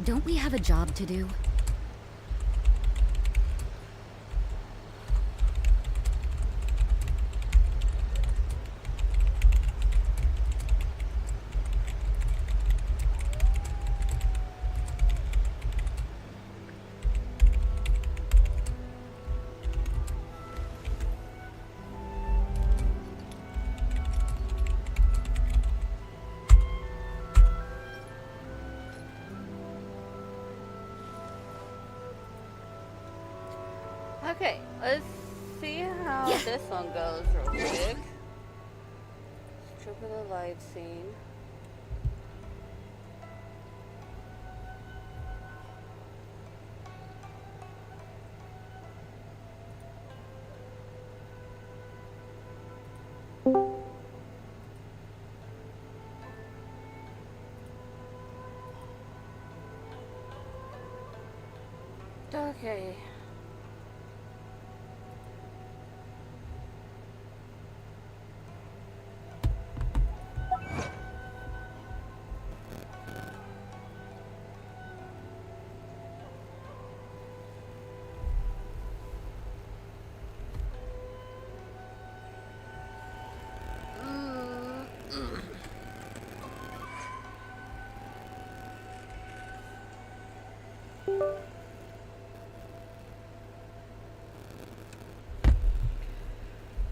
Don't we have a job to do? Okay, let's see how this one goes real quick. Strip of the live scene. Okay.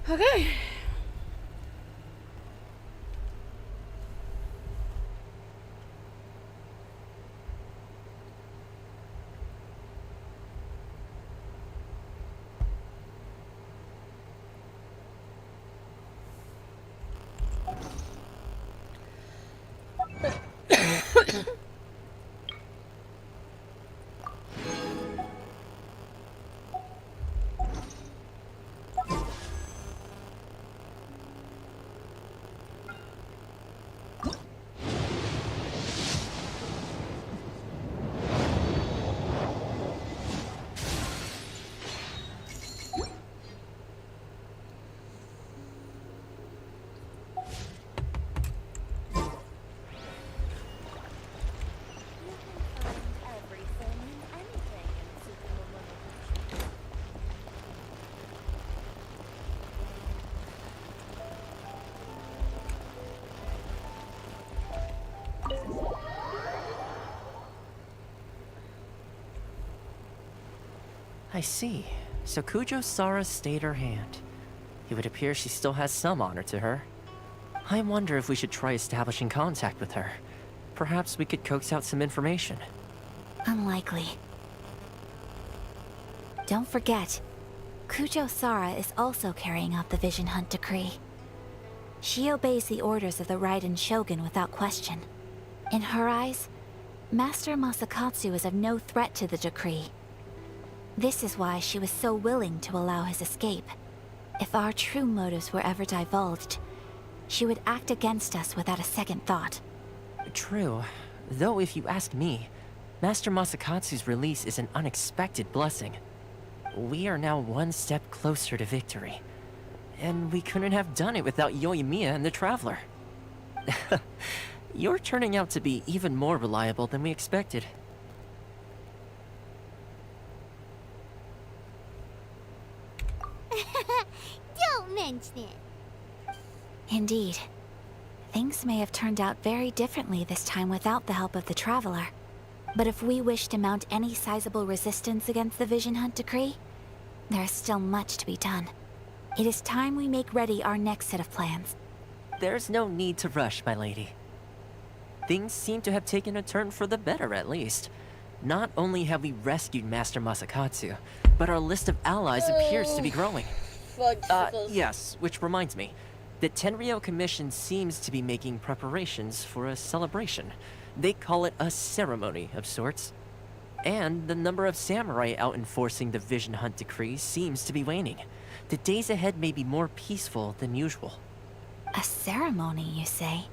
Okay. I see. So Kujo Sara stayed her hand. It would appear she still has some honor to her. I wonder if we should try establishing contact with her. Perhaps we could coax out some information. Unlikely. Don't forget, Kujo Sara is also carrying out the Vision Hunt decree. She obeys the orders of the Raiden Shogun without question. In her eyes, Master Masakatsu is of no threat to the decree. This is why she was so willing to allow his escape. If our true motives were ever divulged, she would act against us without a second thought. True. Though if you ask me, Master Masakatsu's release is an unexpected blessing. We are now one step closer to victory. And we couldn't have done it without Yoimiya and the Traveler. You're turning out to be even more reliable than we expected. Don't mention it. Indeed. Things may have turned out very differently this time without the help of the Traveler. But if we wish to mount any sizable resistance against the Vision Hunt decree, there is still much to be done. It is time we make ready our next set of plans. There's no need to rush, my lady. Things seem to have taken a turn for the better, at least. Not only have we rescued Master Masakatsu, but our list of allies appears to be growing. Yes, which reminds me. The Tenryou Commission seems to be making preparations for a celebration. They call it a ceremony of sorts. And the number of samurai out enforcing the Vision Hunt decree seems to be waning. The days ahead may be more peaceful than usual. A ceremony, you say?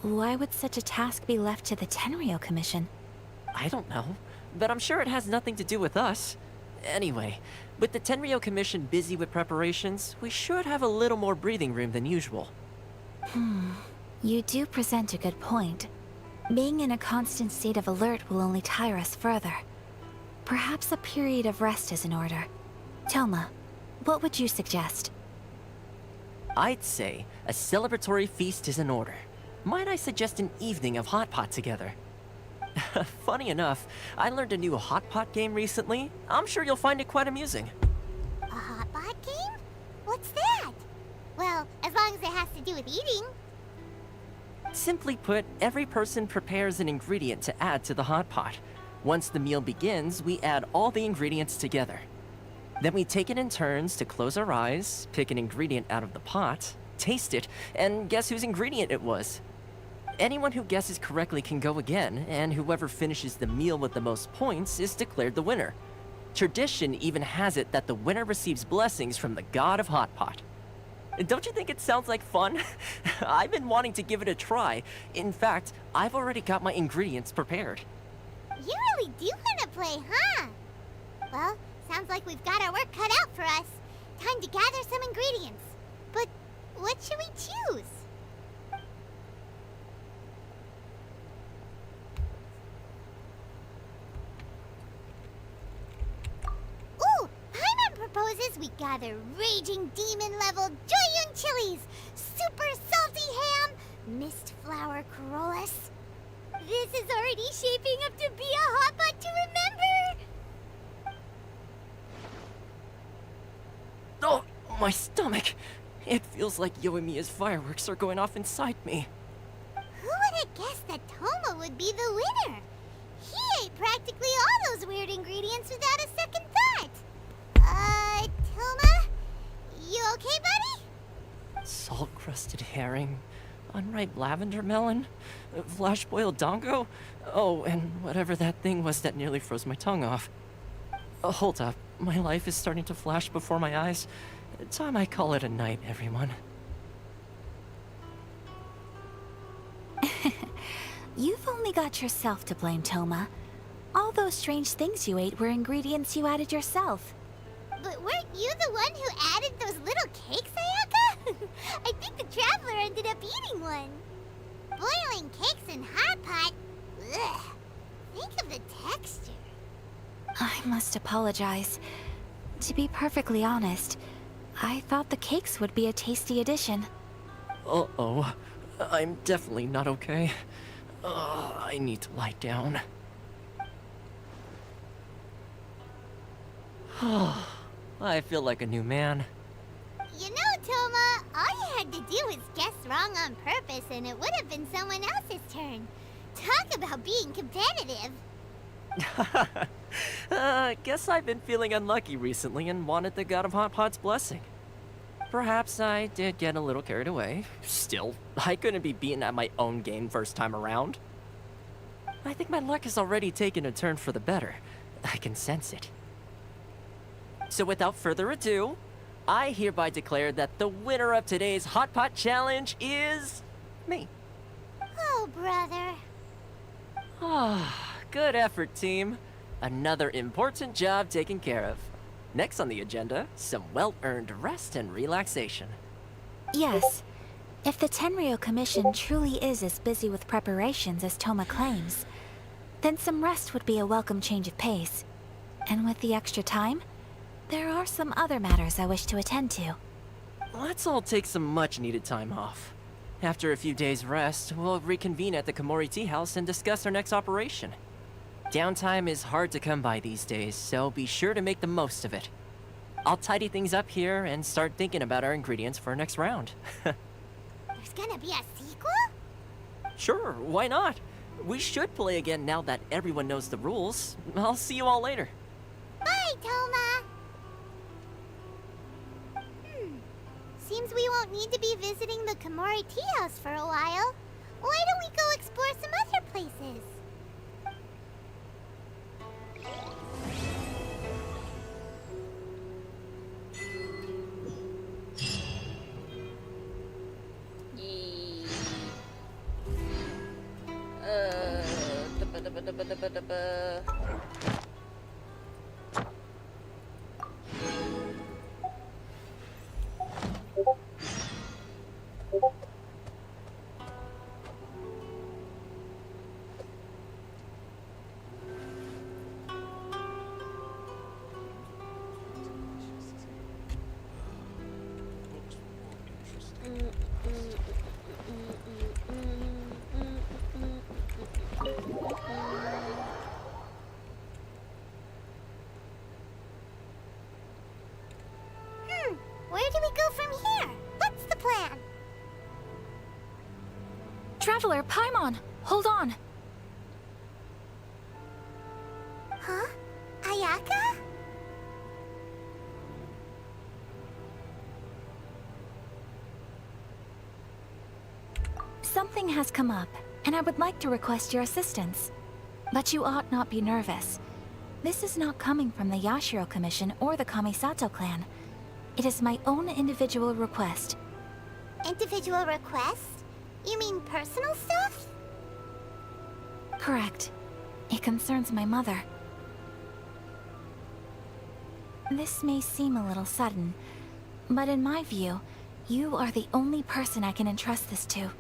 Why would such a task be left to the Tenryou Commission? I don't know, but I'm sure it has nothing to do with us. Anyway, with the Tenryou Commission busy with preparations, we should have a little more breathing room than usual. You do present a good point. Being in a constant state of alert will only tire us further. Perhaps a period of rest is in order. Toma, what would you suggest? I'd say a celebratory feast is in order. Might I suggest an evening of hot pot together? Funny enough, I learned a new hot pot game recently. I'm sure you'll find it quite amusing. A hot pot game? What's that? Well, as long as it has to do with eating. Simply put, every person prepares an ingredient to add to the hot pot. Once the meal begins, we add all the ingredients together. Then we take it in turns to close our eyes, pick an ingredient out of the pot, taste it, and guess whose ingredient it was. Anyone who guesses correctly can go again, and whoever finishes the meal with the most points is declared the winner. Tradition even has it that the winner receives blessings from the god of hot pot. Don't you think it sounds like fun? I've been wanting to give it a try. In fact, I've already got my ingredients prepared. You really do want to play, huh? Well, sounds like we've got our work cut out for us. Time to gather some ingredients. But what should we choose? Ooh, Paimon proposes we gather raging demon-level Joyun chilies, super salty ham, mist flower corollas. This is already shaping up to be a hot pot to remember! Oh, my stomach! It feels like Yoimiya's fireworks are going off inside me. Who would have guessed that Toma would be the winner? He ate practically all those weird ingredients without a second thought. Toma? You okay, buddy? Salt-crusted herring, unripe lavender melon, flash-boiled dongo, oh, and whatever that thing was that nearly froze my tongue off. Hold up, my life is starting to flash before my eyes. Time I call it a night, everyone. You've only got yourself to blame, Toma. All those strange things you ate were ingredients you added yourself. But weren't you the one who added those little cakes, Ayaka? I think the traveler ended up eating one. Boiling cakes in hot pot? Ugh. Think of the texture. I must apologize. To be perfectly honest, I thought the cakes would be a tasty addition. Uh-oh. I'm definitely not okay. I need to lie down. I feel like a new man. You know, Toma, all you had to do was guess wrong on purpose and it would have been someone else's turn. Talk about being competitive. Guess I've been feeling unlucky recently and wanted the god of hot pot's blessing. Perhaps I did get a little carried away. Still, I couldn't be beaten at my own game first time around. I think my luck has already taken a turn for the better. I can sense it. So without further ado, I hereby declare that the winner of today's Hot Pot Challenge is... me. Oh, brother. Ah, good effort, team. Another important job taken care of. Next on the agenda, some well-earned rest and relaxation. Yes. If the Tenryo Commission truly is as busy with preparations as Toma claims, then some rest would be a welcome change of pace. And with the extra time, there are some other matters I wish to attend to. Let's all take some much-needed time off. After a few days' rest, we'll reconvene at the Komori Tea House and discuss our next operation. Downtime is hard to come by these days, so be sure to make the most of it. I'll tidy things up here and start thinking about our ingredients for our next round. There's gonna be a sequel? Sure, why not? We should play again now that everyone knows the rules. I'll see you all later. Bye, Toma. Seems we won't need to be visiting the Komori Tea House for a while. Why don't we go explore some other places? Yee. Da-ba-da-ba-da-ba-da-ba-da-ba. Traveler, Paimon, hold on. Huh? Ayaka? Something has come up, and I would like to request your assistance. But you ought not be nervous. This is not coming from the Yashiro Commission or the Kamisato clan. It is my own individual request. Individual request? You mean personal stuff? Correct. It concerns my mother. This may seem a little sudden, but in my view, you are the only person I can entrust this to.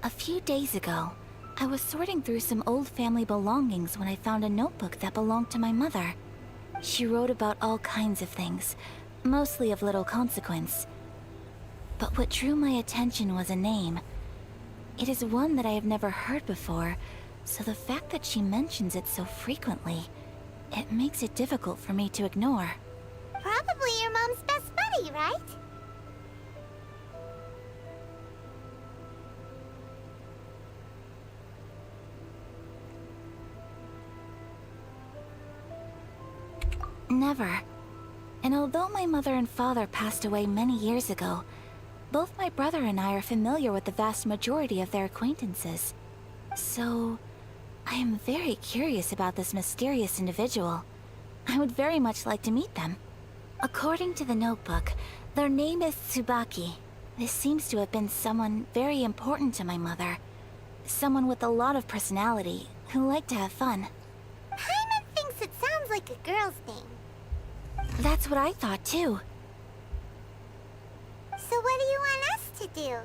A few days ago, I was sorting through some old family belongings when I found a notebook that belonged to my mother. She wrote about all kinds of things, mostly of little consequence. But what drew my attention was a name. It is one that I have never heard before, so the fact that she mentions it so frequently, it makes it difficult for me to ignore. Probably your mom's best buddy, right? Never. And although my mother and father passed away many years ago, both my brother and I are familiar with the vast majority of their acquaintances. So, I am very curious about this mysterious individual. I would very much like to meet them. According to the notebook, their name is Tsubaki. This seems to have been someone very important to my mother. Someone with a lot of personality, who liked to have fun. Paimon thinks it sounds like a girl's name. That's what I thought too. So what do you want us to do?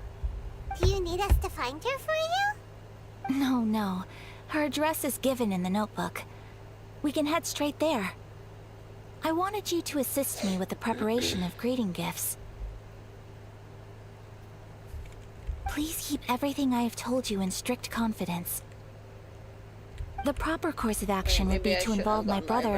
Do you need us to find her for you? No. Her address is given in the notebook. We can head straight there. I wanted you to assist me with the preparation of greeting gifts. Please keep everything I have told you in strict confidence. The proper course of action would Maybe be I to should involve have my gone brother